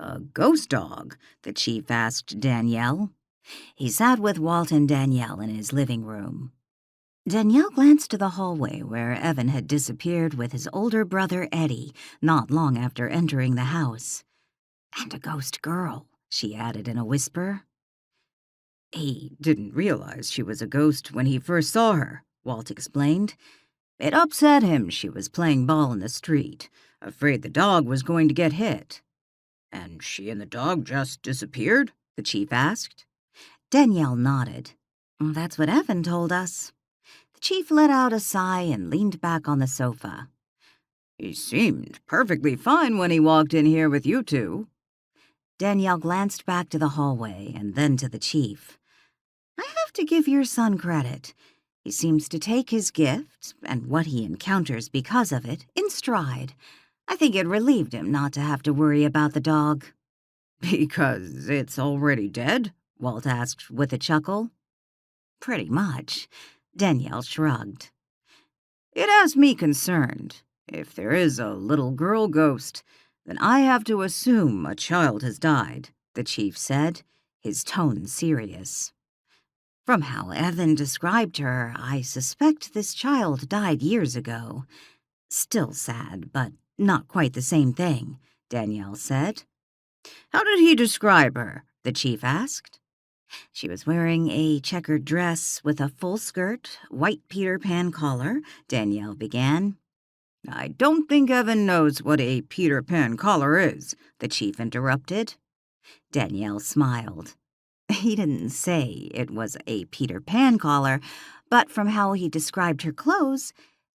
"A ghost dog?" the chief asked Danielle. He sat with Walt and Danielle in his living room. Danielle glanced to the hallway where Evan had disappeared with his older brother Eddie not long after entering the house. "And a ghost girl," she added in a whisper. "He didn't realize she was a ghost when he first saw her," Walt explained. "It upset him she was playing ball in the street, afraid the dog was going to get hit." "And she and the dog just disappeared?" the chief asked. Danielle nodded. "That's what Evan told us." The chief let out a sigh and leaned back on the sofa. "He seemed perfectly fine when he walked in here with you two." Danielle glanced back to the hallway and then to the chief. "I have to give your son credit. He seems to take his gift, and what he encounters because of it, in stride. I think it relieved him not to have to worry about the dog." "Because it's already dead?" Walt asked with a chuckle. "Pretty much." Danielle shrugged. "It has me concerned. If there is a little girl ghost, then I have to assume a child has died," the chief said, his tone serious. "From how Evan described her, I suspect this child died years ago. Still sad, but not quite the same thing," Danielle said. "How did he describe her?" the chief asked. "She was wearing a checkered dress with a full skirt, white Peter Pan collar," Danielle began. "I don't think Evan knows what a Peter Pan collar is," the chief interrupted. Danielle smiled. He didn't say it was a Peter Pan collar, but from how he described her clothes,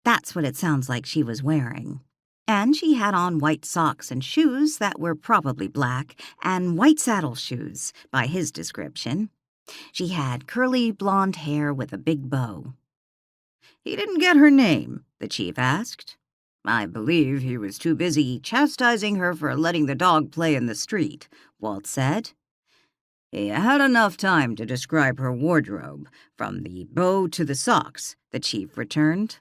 that's what it sounds like she was wearing. And she had on white socks and shoes that were probably black, and white saddle shoes, by his description. She had curly blonde hair with a big bow. "He didn't get her name?" the chief asked. "I believe he was too busy chastising her for letting the dog play in the street," Walt said. "He had enough time to describe her wardrobe, from the bow to the socks," the chief returned.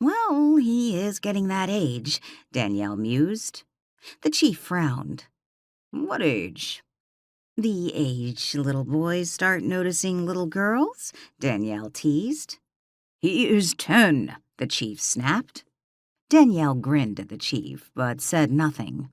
"Well, he is getting that age," Danielle mused. The chief frowned. "What age?" "The age little boys start noticing little girls," Danielle teased. "He is 10, the chief snapped. Danielle grinned at the chief, but said nothing.